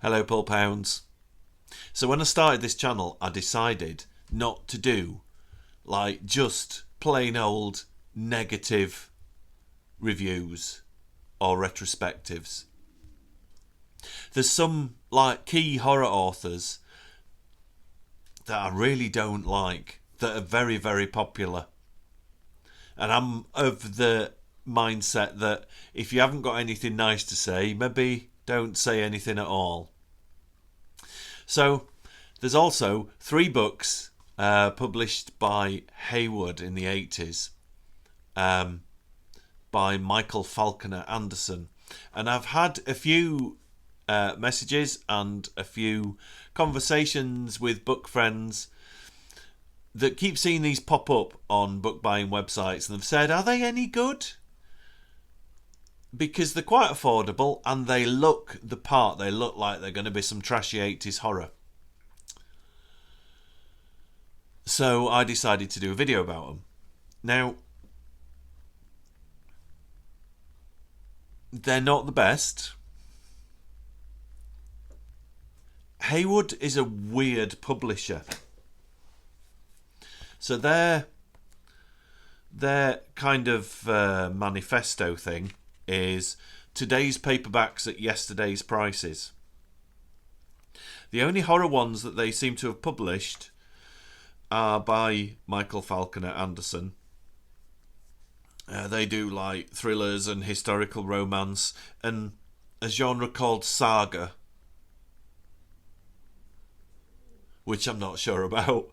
Hello, Paul Pounds. So when I started this channel, I decided not to do just plain old negative reviews or retrospectives. There's some key horror authors that I really don't like that are very, very popular. And I'm of the mindset that if you haven't got anything nice to say, maybe don't say anything at all. So there's also 3 books published by Haywood in the 80s by Michael Falconer Anderson. And I've had a few messages and a few conversations with book friends that keep seeing these pop up on book buying websites, and they've said, are they any good? Because they're quite affordable and they look the part. They look like they're going to be some trashy 80s horror. So I decided to do a video about them. Now, they're not the best. Haywood is a weird publisher. So their kind of manifesto thing is today's paperbacks at yesterday's prices. The only horror ones that they seem to have published are by Michael Falconer Anderson. They do thrillers and historical romance and a genre called saga, which I'm not sure about.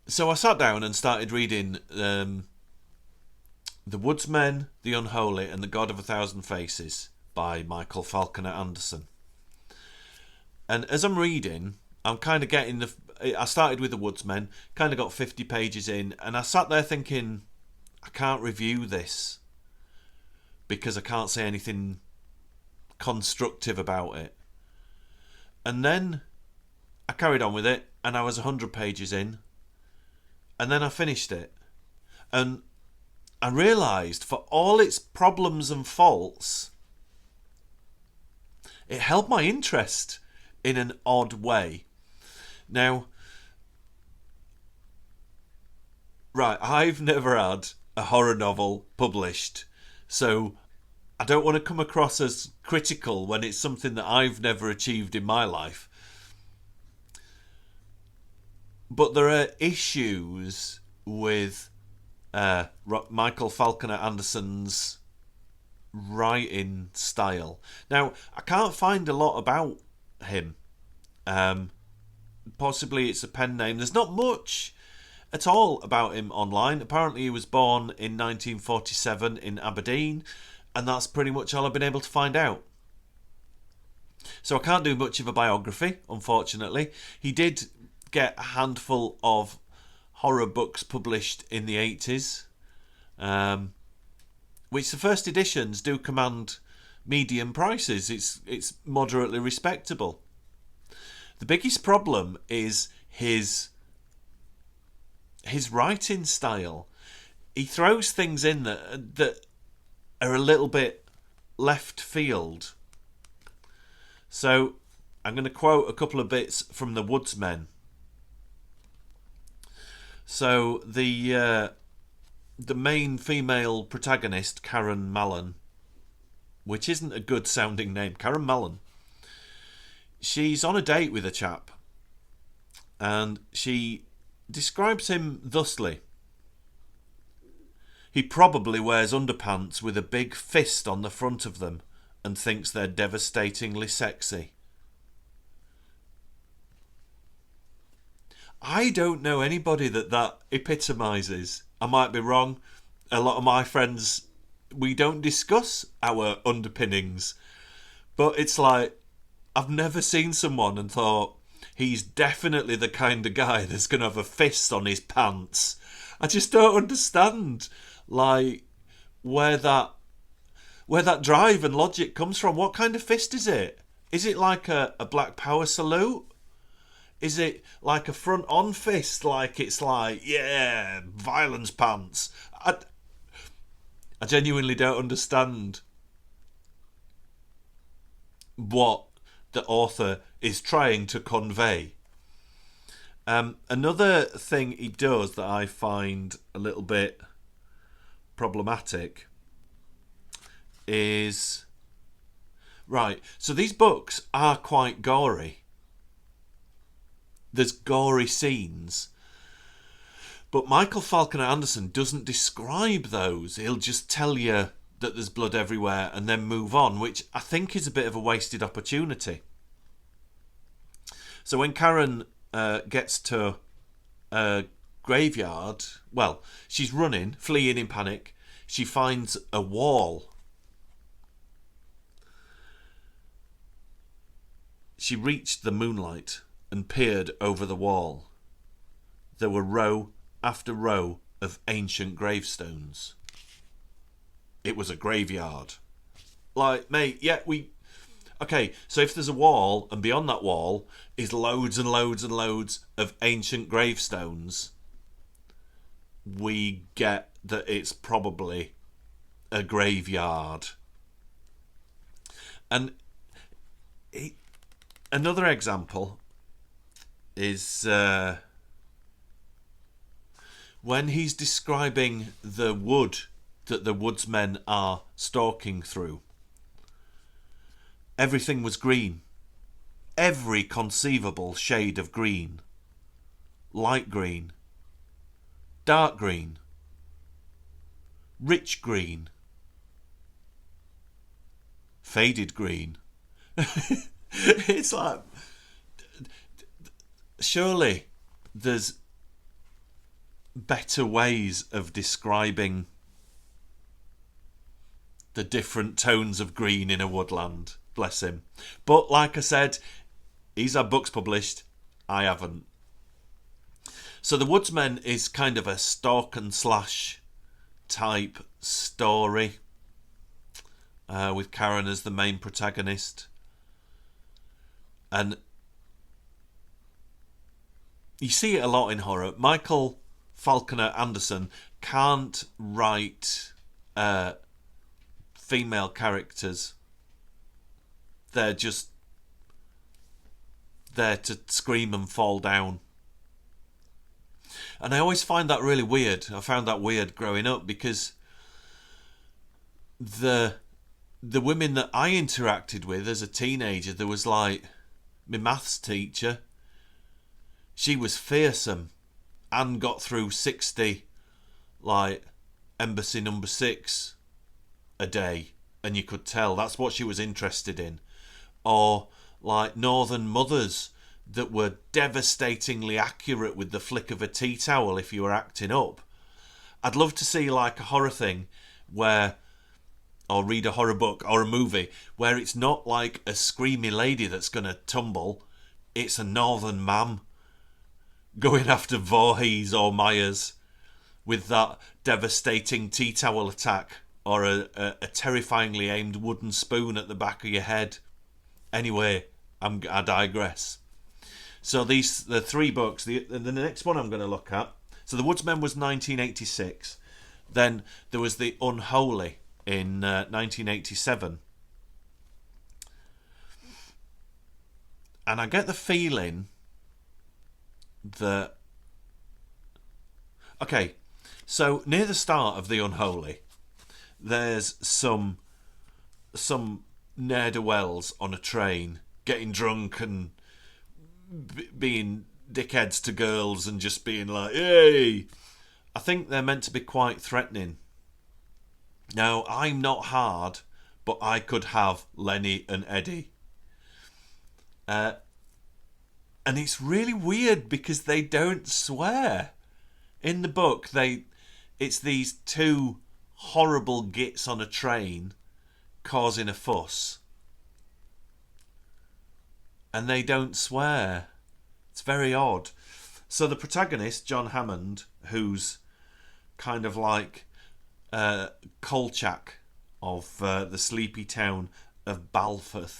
So I sat down and started reading The Woodsmen, The Unholy and The God of a Thousand Faces by Michael Falconer Anderson. And as I'm reading, I'm kind of getting I started with The Woodsmen, kind of got 50 pages in, and I sat there thinking, I can't review this because I can't say anything constructive about it. And then I carried on with it, and I was 100 pages in, and then I finished it. And I realised, for all its problems and faults, it held my interest in an odd way. Now, I've never had a horror novel published, so I don't want to come across as critical when it's something that I've never achieved in my life. But there are issues with Michael Falconer Anderson's writing style. Now, I can't find a lot about him. Possibly it's a pen name. There's not much at all about him online. Apparently he was born in 1947 in Aberdeen, and that's pretty much all I've been able to find out. So I can't do much of a biography, unfortunately. He did get a handful of horror books published in the 80s, which the first editions do command medium prices. It's moderately respectable. The biggest problem is his writing style. He throws things in that are a little bit left field. So I'm going to quote a couple of bits from The Woodsmen. So the main female protagonist, Karen Mallon, which isn't a good sounding name, Karen Mallon, she's on a date with a chap, and she describes him thusly. He probably wears underpants with a big fist on the front of them and thinks they're devastatingly sexy. I don't know anybody that epitomises. I might be wrong. A lot of my friends, we don't discuss our underpinnings. But it's I've never seen someone and thought, he's definitely the kind of guy that's going to have a fist on his pants. I just don't understand, where that drive and logic comes from. What kind of fist is it? Is it like a Black Power salute? Is it like a front-on fist? Yeah, violence pants. I genuinely don't understand what the author is trying to convey. Another thing he does that I find a little bit problematic is... Right, so these books are quite gory. There's gory scenes. But Michael Falconer Anderson doesn't describe those. He'll just tell you that there's blood everywhere and then move on, which I think is a bit of a wasted opportunity. So when Karen gets to a graveyard, well, she's running, fleeing in panic. She finds a wall. She reached the moonlight and peered over the wall. There were row after row of ancient gravestones. It was a graveyard. Like, mate, yeah, okay, so if there's a wall, and beyond that wall is loads and loads and loads of ancient gravestones, we get that it's probably a graveyard. And another example is when he's describing the wood that the woodsmen are stalking through. Everything was green. Every conceivable shade of green. Light green. Dark green. Rich green. Faded green. It's like... Surely there's better ways of describing the different tones of green in a woodland. Bless him. But like I said, he's had books published. I haven't. So The Woodsmen is kind of a stalk and slash type story, with Karen as the main protagonist. And you see it a lot in horror. Michael Falconer Anderson can't write female characters. They're just there to scream and fall down. And I always find that really weird. I found that weird growing up because the women that I interacted with as a teenager, there was like my maths teacher. She was fearsome and got through 60 like Embassy number 6 a day, and you could tell that's what she was interested in. Or like Northern Mothers that were devastatingly accurate with the flick of a tea towel if you were acting up. I'd love to see like a horror thing where, or read a horror book or a movie where it's not like a screamy lady that's going to tumble. It's a northern mam going after Voorhees or Myers with that devastating tea towel attack or a terrifyingly aimed wooden spoon at the back of your head. Anyway, I digress. So the 3 books. The next one I'm going to look at. So The Woodsmen was 1986. Then there was The Unholy in 1987. And I get the feeling that... Okay, so near the start of The Unholy, there's some ne'er-do-wells on a train getting drunk and being dickheads to girls and just being like, hey! I think they're meant to be quite threatening. Now, I'm not hard, but I could have Lenny and Eddie. And it's really weird because they don't swear. In the book, it's these 2 horrible gits on a train causing a fuss. And they don't swear. It's very odd. So the protagonist, John Hammond, who's kind of like Kolchak of the sleepy town of Balford.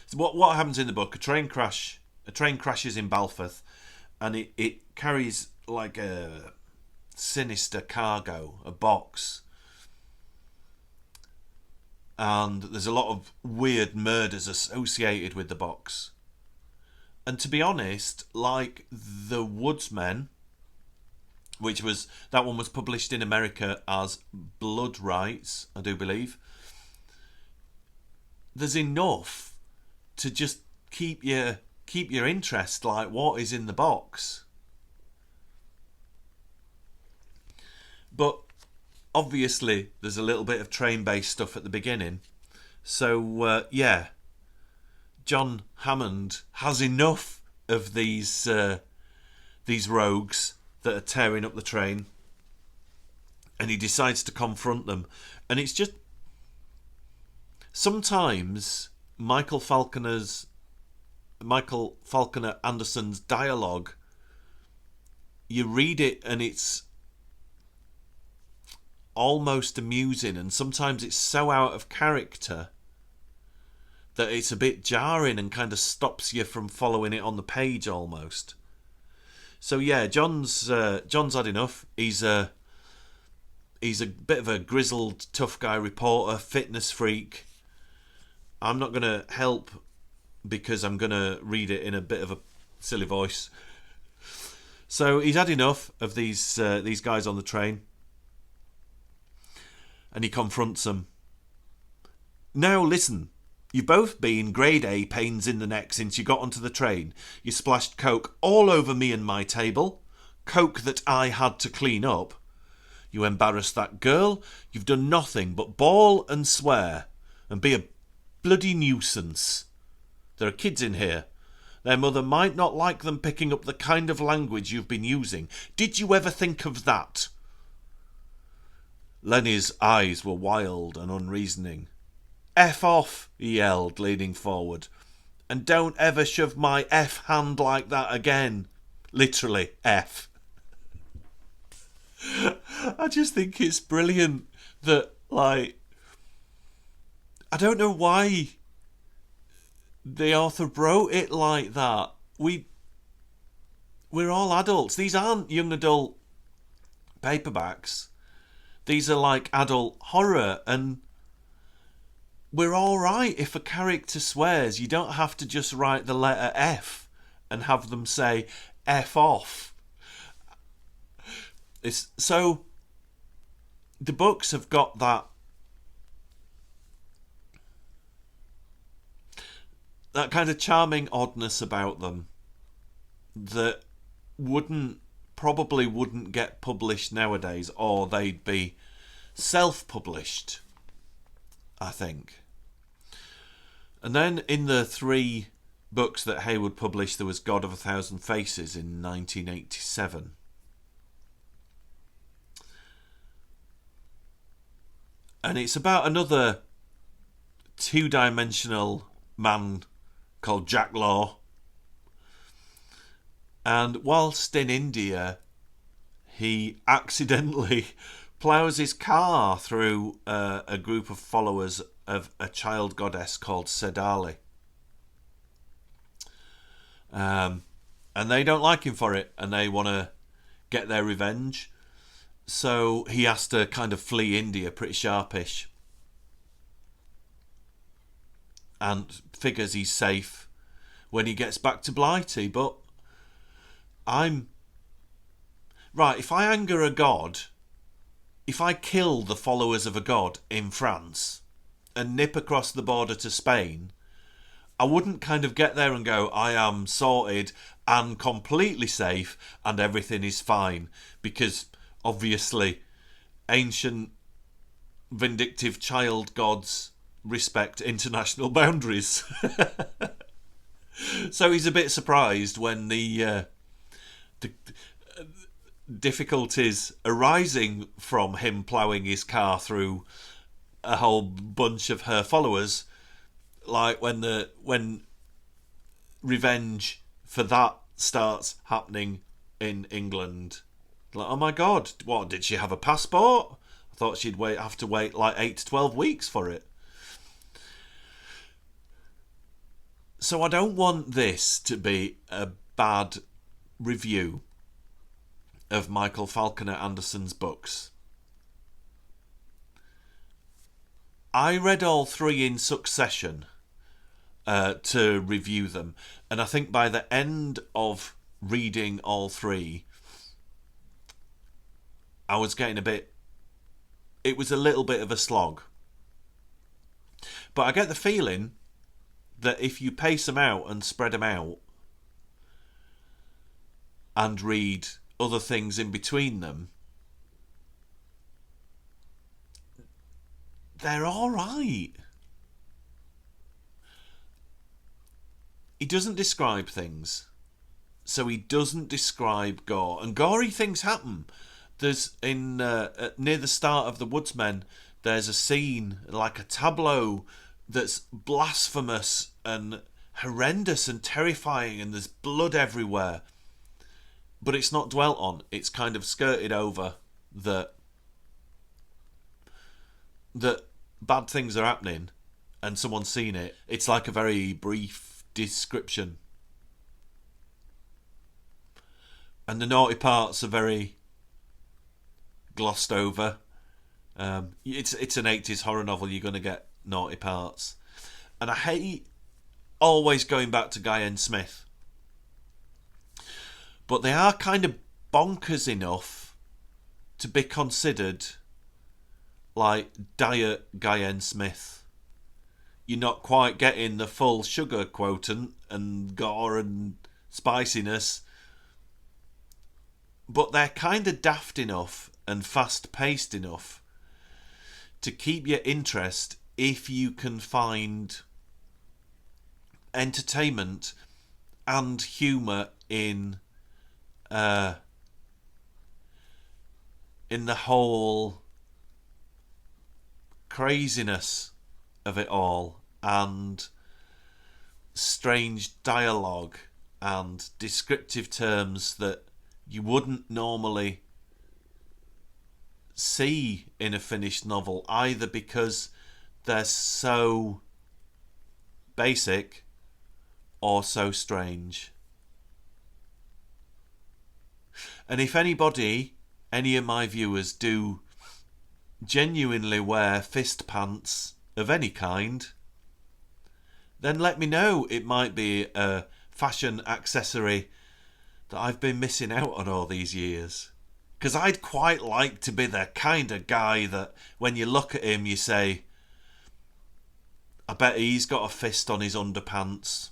So what happens in the book? A train crashes in Balford, and it carries like a sinister cargo, a box. and there's a lot of weird murders associated with the box. And to be honest, like The Woodsmen, that one was published in America as Blood Rights, I do believe. There's enough to just keep your interest, like what is in the box. But obviously, there's a little bit of train-based stuff at the beginning. So, John Hammond has enough of these rogues that are tearing up the train, and he decides to confront them. And it's just... Sometimes Michael Falconer Anderson's dialogue, you read it and it's almost amusing, and sometimes it's so out of character that it's a bit jarring and kind of stops you from following it on the page almost. So yeah, John's had enough. He's a bit of a grizzled tough guy reporter, fitness freak. I'm not going to help because I'm going to read it in a bit of a silly voice. So he's had enough of these guys on the train, and he confronts them. Now listen, you've both been grade A pains in the neck since you got onto the train. You splashed coke all over me and my table, coke that I had to clean up. You embarrassed that girl. You've done nothing but bawl and swear and be a bloody nuisance. There are kids in here. Their mother might not like them picking up the kind of language you've been using. Did you ever think of that? Lenny's eyes were wild and unreasoning. F off, he yelled, leaning forward. And don't ever shove my F hand like that again. Literally, F. I just think it's brilliant that, like, I don't know why the author wrote it like that. We're all adults. These aren't young adult paperbacks. These are like adult horror, and we're all right if a character swears. You don't have to just write the letter F and have them say F off. So the books have got that kind of charming oddness about them that probably wouldn't get published nowadays, or they'd be self-published, I think. And then in the 3 books that Haywood published, there was God of a Thousand Faces in 1987. And it's about another 2-dimensional man called Jack Law. And whilst in India, he accidentally ploughs his car through a group of followers of a child goddess called Sedali. And they don't like him for it, and they want to get their revenge. So he has to kind of flee India pretty sharpish, and figures he's safe when he gets back to Blighty. But if I anger a god, if I kill the followers of a god in France and nip across the border to Spain, I wouldn't kind of get there and go, I am sorted and completely safe and everything is fine, because obviously ancient vindictive child gods respect international boundaries. So he's a bit surprised when the difficulties arising from him ploughing his car through a whole bunch of her followers, like when revenge for that starts happening in England. Like, oh my god, what, did she have a passport? I thought she'd have to wait like 8 to 12 weeks for it. So I don't want this to be a bad review of Michael Falconer Anderson's books. I read all three in succession to review them, and I think by the end of reading all three, I was getting a bit. It was a little bit of a slog. But I get the feeling that if you pace them out and spread them out and read other things in between them, they're all right. He doesn't describe things, so he doesn't describe gore, and gory things happen. There's near the start of The Woodsmen, there's a scene like a tableau that's blasphemous and horrendous and terrifying, and there's blood everywhere. But it's not dwelt on. It's kind of skirted over that bad things are happening and someone's seen it. It's like a very brief description. And the naughty parts are very glossed over. It's an 80s horror novel. You're going to get naughty parts. And I hate always going back to Guy N. Smith. But they are kind of bonkers enough to be considered like diet Guy N. Smith. You're not quite getting the full sugar quotient and gore and spiciness, but they're kind of daft enough and fast-paced enough to keep your interest if you can find entertainment and humour in the whole craziness of it all, and strange dialogue and descriptive terms that you wouldn't normally see in a finished novel, either because they're so basic or so strange. And if any of my viewers do genuinely wear fist pants of any kind, then let me know. It might be a fashion accessory that I've been missing out on all these years. Because I'd quite like to be the kind of guy that when you look at him you say, I bet he's got a fist on his underpants.